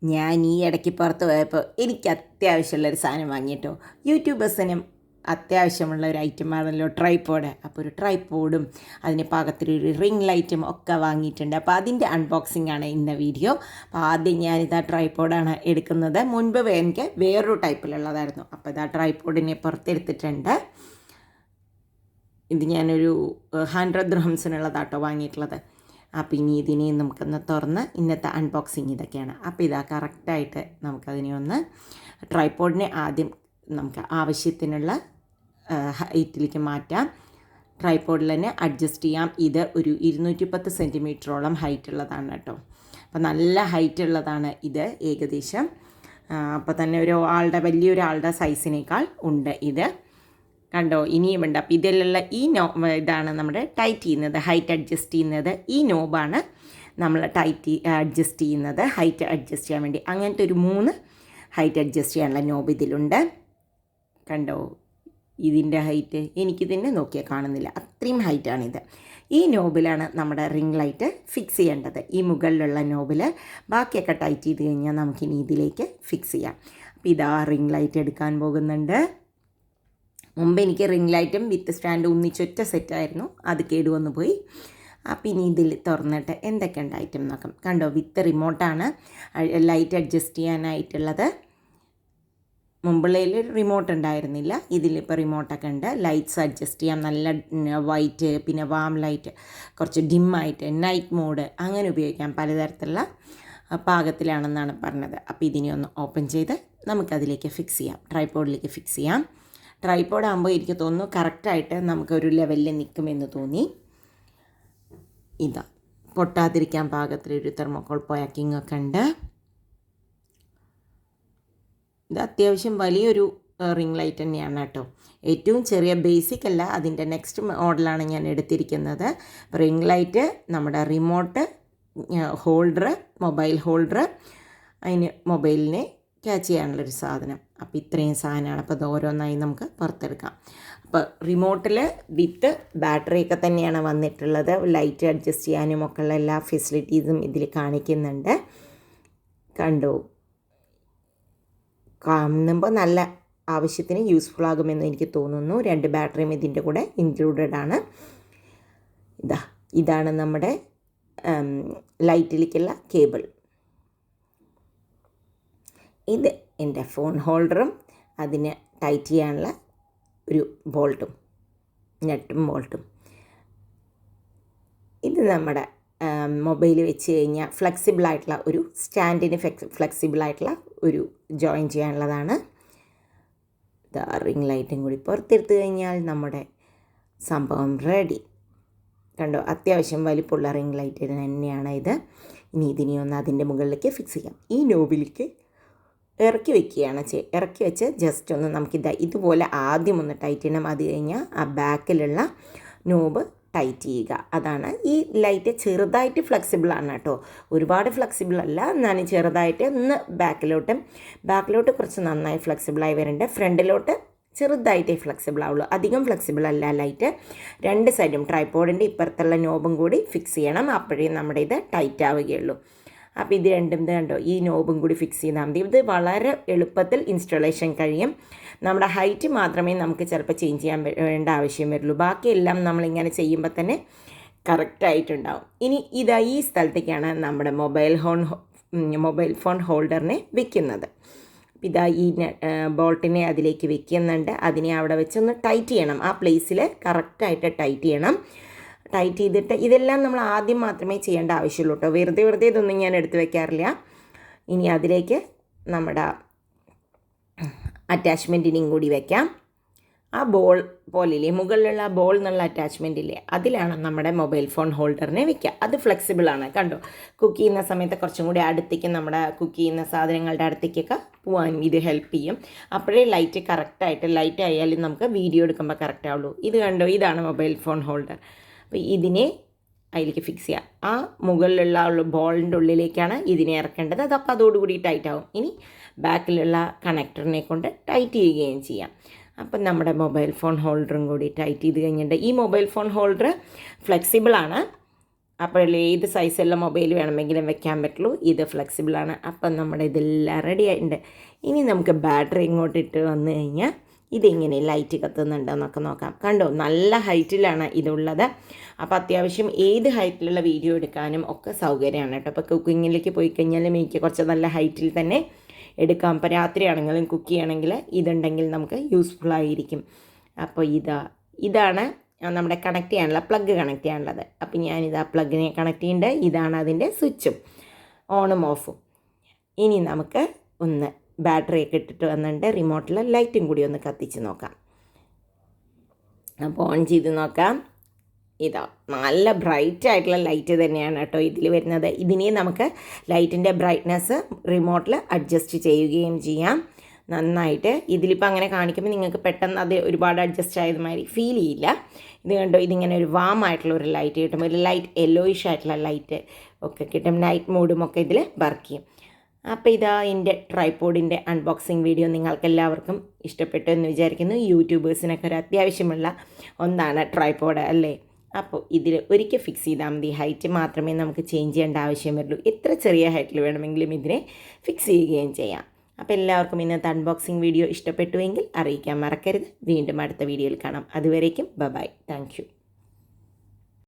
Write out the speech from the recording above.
ഞാൻ ഈ ഇടയ്ക്ക് പുറത്ത് പോയപ്പോൾ എനിക്ക് അത്യാവശ്യമുള്ളൊരു സാധനം വാങ്ങിയിട്ടോ. യൂട്യൂബേഴ്സിനും അത്യാവശ്യമുള്ള ഒരു ഐറ്റമാണല്ലോ ട്രൈപോഡ്. അപ്പോൾ ഒരു ട്രൈപോഡും അതിന് പാകത്തിലൊരു റിംഗ് ലൈറ്റും ഒക്കെ വാങ്ങിയിട്ടുണ്ട്. അപ്പോൾ അതിൻ്റെ അൺബോക്സിംഗ് ആണ് ഇന്ന വീഡിയോ. അപ്പോൾ ആദ്യം ഞാനിതാ ട്രൈപോഡാണ് എടുക്കുന്നത്. മുൻപ് എനിക്ക് വേറൊരു ടൈപ്പിലുള്ളതായിരുന്നു. അപ്പോൾ ഇതാ ട്രൈപോഡിനെ പുറത്തെടുത്തിട്ടുണ്ട്. ഇത് ഞാനൊരു 100 ദിർഹംസിനുള്ളതാട്ടോ വാങ്ങിയിട്ടുള്ളത്. അപ്പോൾ ഇനി ഇതിനെ നമുക്കൊന്ന് തുറന്ന് ഇന്നത്തെ അൺബോക്സിങ് ഇതൊക്കെയാണ്. അപ്പോൾ ഇതാ കറക്റ്റായിട്ട് നമുക്കതിനെ ഒന്ന് ട്രൈപോഡിനെ ആദ്യം നമുക്ക് ആവശ്യത്തിനുള്ള ഹൈറ്റിലേക്ക് മാറ്റാം. ട്രൈപോഡിൽ തന്നെ അഡ്ജസ്റ്റ് ചെയ്യാം. ഇത് ഒരു 210 സെൻറ്റിമീറ്ററോളം ഹൈറ്റ് ഉള്ളതാണ് കേട്ടോ. അപ്പോൾ നല്ല ഹൈറ്റ് ഉള്ളതാണ് ഇത് ഏകദേശം. അപ്പോൾ തന്നെ വലിയൊരാളുടെ സൈസിനേക്കാൾ ഉണ്ട് ഇത്. കണ്ടോ, ഇനിയുമുണ്ട്. അപ്പോൾ ഇതിലുള്ള ഇതാണ് നമ്മുടെ ടൈറ്റ് ചെയ്യുന്നത്, ഹൈറ്റ് അഡ്ജസ്റ്റ് ചെയ്യുന്നത്. ഈ നോബാണ് നമ്മൾ അഡ്ജസ്റ്റ് ചെയ്യുന്നത്, ഹൈറ്റ് അഡ്ജസ്റ്റ് ചെയ്യാൻ വേണ്ടി. അങ്ങനത്തെ ഒരു 3 ഹൈറ്റ് അഡ്ജസ്റ്റ് ചെയ്യാനുള്ള നോബ് ഇതിലുണ്ട്. കണ്ടോ, ഇതിൻ്റെ ഹൈറ്റ് എനിക്കിതിൻ്റെ നോക്കിയാൽ കാണുന്നില്ല, അത്രയും ഹൈറ്റാണിത്. ഈ നോബിലാണ് നമ്മുടെ റിംഗ് ലൈറ്റ് ഫിക്സ് ചെയ്യേണ്ടത്. ഈ മുകളിലുള്ള നോബിൽ ബാക്കിയൊക്കെ ടൈറ്റ് ചെയ്ത് കഴിഞ്ഞാൽ നമുക്കിനി ഇതിലേക്ക് ഫിക്സ് ചെയ്യാം. അപ്പോൾ ഇതാ റിംഗ് ലൈറ്റ് എടുക്കാൻ പോകുന്നുണ്ട്. മുമ്പ് എനിക്ക് റിംഗ് ലൈറ്റും വിത്ത് സ്റ്റാൻഡ് ഒന്നിച്ചൊറ്റ സെറ്റായിരുന്നു, അത് കേടുവന്നു പോയി. അപ്പോൾ ഇനി ഇതിൽ തുറന്നിട്ട് എന്തൊക്കെയുണ്ട് ഐറ്റം നോക്കാം. കണ്ടോ, വിത്ത് റിമോട്ടാണ് ലൈറ്റ് അഡ്ജസ്റ്റ് ചെയ്യാനായിട്ടുള്ളത്. മുമ്പുള്ളതിൽ റിമോട്ട് ഉണ്ടായിരുന്നില്ല, ഇതിലിപ്പോൾ റിമോട്ടൊക്കെ ഉണ്ട്. ലൈറ്റ്സ് അഡ്ജസ്റ്റ് ചെയ്യാം, നല്ല വൈറ്റ്, പിന്നെ വാം ലൈറ്റ്, കുറച്ച് ഡിമ്മായിട്ട്, നൈറ്റ് മോഡ്, അങ്ങനെ ഉപയോഗിക്കാം. പലതരത്തിലുള്ള പാകത്തിലാണെന്നാണ് പറഞ്ഞത്. അപ്പോൾ ഇതിനെ ഒന്ന് ഓപ്പൺ ചെയ്ത് നമുക്കതിലേക്ക് ഫിക്സ് ചെയ്യാം, ട്രൈപോഡിലേക്ക് ഫിക്സ് ചെയ്യാം. ട്രൈപോഡ് ആകുമ്പോൾ എനിക്ക് തോന്നുന്നു കറക്റ്റായിട്ട് നമുക്കൊരു ലെവലിൽ നിൽക്കുമെന്ന് തോന്നി. ഇതാ പൊട്ടാതിരിക്കാൻ പാകത്തിലൊരു തെർമോക്കോൾ പാക്കിംഗ് ഒക്കെ ഉണ്ട്. ഇത് അത്യാവശ്യം വലിയൊരു റിംഗ് ലൈറ്റ് തന്നെയാണ് കേട്ടോ. ഏറ്റവും ചെറിയ ബേസിക് അല്ല, അതിൻ്റെ നെക്സ്റ്റ് മോഡലാണ് ഞാൻ എടുത്തിരിക്കുന്നത്. റിംഗ് ലൈറ്റ്, നമ്മുടെ റിമോട്ട് ഹോൾഡർ, മൊബൈൽ ഹോൾഡർ, അതിന് മൊബൈലിനെ ക്യാച്ച് ചെയ്യാനുള്ളൊരു സാധനം. അപ്പോൾ ഇത്രയും സാധനമാണ്. അപ്പോൾ അത് ഓരോന്നായി നമുക്ക് പുറത്തെടുക്കാം. അപ്പോൾ റിമോട്ടിൽ വിത്ത് ബാറ്ററിയൊക്കെ തന്നെയാണ് വന്നിട്ടുള്ളത്. ലൈറ്റ് അഡ്ജസ്റ്റ് ചെയ്യാനും ഒക്കെ ഉള്ള എല്ലാ ഫെസിലിറ്റീസും ഇതിൽ കാണിക്കുന്നുണ്ട്. കണ്ടു, കാണുമ്പോൾ നല്ല ആവശ്യത്തിന് യൂസ്ഫുൾ ആകുമെന്ന് എനിക്ക് തോന്നുന്നു. 2 ബാറ്ററിയും ഇതിൻ്റെ കൂടെ ഇൻക്ലൂഡഡ് ആണ്. ഇതാണ് നമ്മുടെ ലൈറ്റിലേക്കുള്ള കേബിൾ. ഇത് എൻ്റെ ഫോൺ ഹോൾഡറും അതിന് ടൈറ്റ് ചെയ്യാനുള്ള ഒരു ബോൾട്ടും, നട്ടും ബോൾട്ടും. ഇത് നമ്മുടെ മൊബൈൽ വെച്ച് കഴിഞ്ഞാൽ ഫ്ലെക്സിബിളായിട്ടുള്ള ഒരു സ്റ്റാൻഡിന് ഫ്ലെക്സിബിളായിട്ടുള്ള ഒരു ജോയിൻ ചെയ്യാനുള്ളതാണ്. റിംഗ് ലൈറ്റും കൂടി പുറത്തെടുത്ത് കഴിഞ്ഞാൽ നമ്മുടെ സംഭവം റെഡി. കണ്ടോ, അത്യാവശ്യം വലിപ്പമുള്ള റിംഗ് ലൈറ്റ് തന്നെയാണ് ഇത്. ഇനി ഇതിനെ ഒന്ന് അതിൻ്റെ മുകളിലേക്ക് ഫിക്സ് ചെയ്യാം. ഈ നോബിലേക്ക് ഇറക്കി വെച്ച് ജസ്റ്റ് ഒന്ന് ഇതുപോലെ ആദ്യം ഒന്ന് ടൈറ്റ് ചെയ്യണം. അത് കഴിഞ്ഞാൽ ആ ബാക്കിലുള്ള നോബ് ടൈറ്റ് ചെയ്യുക. അതാണ്. ഈ ലൈറ്റ് ചെറുതായിട്ട് ഫ്ലെക്സിബിളാണ് കേട്ടോ, ഒരുപാട് ഫ്ലെക്സിബിൾ അല്ല, എന്നാലും ചെറുതായിട്ട് ഒന്ന് ബാക്കിലോട്ട് കുറച്ച് നന്നായി ഫ്ലെക്സിബിളായി വരുന്നുണ്ട്. ഫ്രണ്ടിലോട്ട് ചെറുതായിട്ടേ ഫ്ലെക്സിബിൾ ആവുള്ളൂ, അധികം ഫ്ലെക്സിബിൾ അല്ല ലൈറ്റ്. 2 സൈഡും ട്രൈപോഡിൻ്റെ ഇപ്പുറത്തുള്ള നോബും കൂടി ഫിക്സ് ചെയ്യണം, അപ്പോഴേ നമ്മുടെ ഇത് ടൈറ്റ് ആവുകയുള്ളൂ. അപ്പോൾ ഇത് രണ്ടും കണ്ടോ, ഈ നോബും കൂടി ഫിക്സ് ചെയ്താൽ മതി. ഇത് വളരെ എളുപ്പത്തിൽ ഇൻസ്റ്റലേഷൻ കഴിയും. നമ്മുടെ ഹൈറ്റ് മാത്രമേ നമുക്ക് ചിലപ്പോൾ ചേഞ്ച് ചെയ്യാൻ വേണ്ട ആവശ്യം വരുള്ളൂ, ബാക്കിയെല്ലാം നമ്മളിങ്ങനെ ചെയ്യുമ്പോൾ തന്നെ കറക്റ്റായിട്ടുണ്ടാവും. ഇനി ഈ സ്ഥലത്തേക്കാണ് നമ്മുടെ മൊബൈൽ ഫോൺ ഹോൾഡറിനെ വെക്കുന്നത്. ഈ ബോൾട്ടിനെ അതിലേക്ക് വെക്കുന്നുണ്ട്. അതിനെ അവിടെ വെച്ചൊന്ന് ടൈറ്റ് ചെയ്യണം, ആ പ്ലേസിൽ കറക്റ്റായിട്ട് ടൈറ്റ് ചെയ്യണം. ടൈറ്റ് ചെയ്തിട്ട് ഇതെല്ലാം നമ്മൾ ആദ്യം മാത്രമേ ചെയ്യേണ്ട ആവശ്യമുള്ളൂ കേട്ടോ, വെറുതെ ഇതൊന്നും ഞാൻ എടുത്ത് വയ്ക്കാറില്ല. ഇനി അതിലേക്ക് നമ്മുടെ അറ്റാച്ച്മെൻറ്റിനെയും കൂടി വയ്ക്കാം. ആ ബോൾ പോലില്ലേ, മുകളിലുള്ള ബോൾ എന്നുള്ള അറ്റാച്ച്മെൻ്റ് ഇല്ലേ, അതിലാണ് നമ്മുടെ മൊബൈൽ ഫോൺ ഹോൾഡറിനെ വയ്ക്കുക. അത് ഫ്ലെക്സിബിളാണ്. കണ്ടോ, കുക്ക് ചെയ്യുന്ന സമയത്ത് കുറച്ചും കൂടി അടുത്തേക്ക്, നമ്മുടെ കുക്ക് ചെയ്യുന്ന സാധനങ്ങളുടെ അടുത്തേക്കൊക്കെ പോകാൻ ഇത് ഹെൽപ്പ് ചെയ്യും. അപ്പോഴേ ലൈറ്റ് കറക്റ്റായിട്ട്, ലൈറ്റ് ആയാലും നമുക്ക് വീഡിയോ എടുക്കുമ്പോൾ കറക്റ്റ് ആവുള്ളൂ. ഇത് കണ്ടോ, ഇതാണ് മൊബൈൽ ഫോൺ ഹോൾഡർ. അപ്പോൾ ഇതിനെ അതിലേക്ക് ഫിക്സ് ചെയ്യാം. ആ മുകളിലുള്ള ബോളിൻ്റെ ഉള്ളിലേക്കാണ് ഇതിനെ ഇറക്കേണ്ടത്. അതപ്പോൾ അതോടുകൂടി ടൈറ്റ് ആവും. ഇനി ബാക്കിലുള്ള കണക്ടറിനെ കൊണ്ട് ടൈറ്റ് ചെയ്യുകയും ചെയ്യാം. അപ്പം നമ്മുടെ മൊബൈൽ ഫോൺ ഹോൾഡറും കൂടി ടൈറ്റ് ചെയ്ത് കഴിഞ്ഞിട്ട്, ഈ മൊബൈൽ ഫോൺ ഹോൾഡർ ഫ്ലെക്സിബിളാണ്, അപ്പോഴല്ലേ ഏത് സൈസുള്ള മൊബൈൽ വേണമെങ്കിലും വെക്കാൻ പറ്റുള്ളൂ. ഇത് ഫ്ലെക്സിബിളാണ്. അപ്പം നമ്മുടെ ഇതെല്ലാം റെഡി ആയിട്ടുണ്ട്. ഇനി നമുക്ക് ബാറ്ററി ഇങ്ങോട്ട് ഇട്ട് വന്നു കഴിഞ്ഞാൽ ഇതിങ്ങനെ ലൈറ്റ് കത്തുന്നുണ്ടെന്നൊക്കെ നോക്കാം. കണ്ടോ, നല്ല ഹൈറ്റിലാണ് ഇതുള്ളത്. അപ്പോൾ അത്യാവശ്യം ഏത് ഹൈറ്റിലുള്ള വീഡിയോ എടുക്കാനും ഒക്കെ സൗകര്യമാണ് കേട്ടോ. അപ്പോൾ കുക്കിങ്ങിലേക്ക് പോയി കഴിഞ്ഞാലും എനിക്ക് കുറച്ച് നല്ല ഹൈറ്റിൽ തന്നെ എടുക്കാം. ഇപ്പോൾ രാത്രിയാണെങ്കിലും കുക്ക് ചെയ്യണമെങ്കിൽ ഇതുണ്ടെങ്കിൽ നമുക്ക് യൂസ്ഫുള്ളായിരിക്കും. അപ്പോൾ ഇതാണ് നമ്മുടെ കണക്ട് ചെയ്യാനുള്ള പ്ലഗ് കണക്ട് ചെയ്യാനുള്ളത്. അപ്പോൾ ഞാനിതാ പ്ലഗിനെ കണക്ട് ചെയ്യുന്നുണ്ട്. ഇതാണ് അതിൻ്റെ സ്വിച്ചും ഓണും ഓഫും. ഇനി നമുക്ക് ഒന്ന് ബാറ്ററിയൊക്കെ ഇട്ടിട്ട് വന്നിട്ട് റിമോട്ടിൽ ലൈറ്റും കൂടി ഒന്ന് കത്തിച്ച് നോക്കാം. അപ്പോൾ ഓൺ ചെയ്ത് നോക്കാം. ഇതാ നല്ല ബ്രൈറ്റ് ആയിട്ടുള്ള ലൈറ്റ് തന്നെയാണ് കേട്ടോ ഇതിൽ വരുന്നത്. ഇതിനെ നമുക്ക് ലൈറ്റിൻ്റെ ബ്രൈറ്റ്നെസ് റിമോട്ടിൽ അഡ്ജസ്റ്റ് ചെയ്യുകയും ചെയ്യാം നന്നായിട്ട്. ഇതിലിപ്പോൾ അങ്ങനെ കാണിക്കുമ്പോൾ നിങ്ങൾക്ക് പെട്ടെന്ന് അത് ഒരുപാട് അഡ്ജസ്റ്റ് ആയതുമാതിരി ഫീൽ ചെയ്യില്ല. ഇത് കണ്ടോ, ഇതിങ്ങനെ ഒരു വാം ആയിട്ടുള്ള ഒരു ലൈറ്റ് കിട്ടും. ഒരു ലൈറ്റ് യെല്ലോയിഷ് ആയിട്ടുള്ള ലൈറ്റ് ഒക്കെ കിട്ടും. നൈറ്റ് മോഡും ഒക്കെ ഇതിൽ വർക്ക് ചെയ്യും. അപ്പോൾ ഇതാ എൻ്റെ ട്രൈപോഡിൻ്റെ അൺബോക്സിങ് വീഡിയോ നിങ്ങൾക്കെല്ലാവർക്കും ഇഷ്ടപ്പെട്ടു എന്ന് വിചാരിക്കുന്നു. യൂട്യൂബേഴ്സിനൊക്കെ ഒരു അത്യാവശ്യമുള്ള ഒന്നാണ് ട്രൈപോഡ് അല്ലേ. അപ്പോൾ ഇതിൽ ഒരിക്കൽ ഫിക്സ് ചെയ്താൽ മതി. ഹൈറ്റ് മാത്രമേ നമുക്ക് ചേഞ്ച് ചെയ്യേണ്ട ആവശ്യം വരുള്ളൂ. എത്ര ചെറിയ ഹൈറ്റിൽ വേണമെങ്കിലും ഇതിനെ ഫിക്സ് ചെയ്യുകയും ചെയ്യാം. അപ്പോൾ എല്ലാവർക്കും ഇന്നത്തെ അൺബോക്സിങ് വീഡിയോ ഇഷ്ടപ്പെട്ടുവെങ്കിൽ അറിയിക്കാൻ മറക്കരുത്. വീണ്ടും അടുത്ത വീഡിയോയിൽ കാണാം. അതുവരേക്കും ബൈ. Thank you.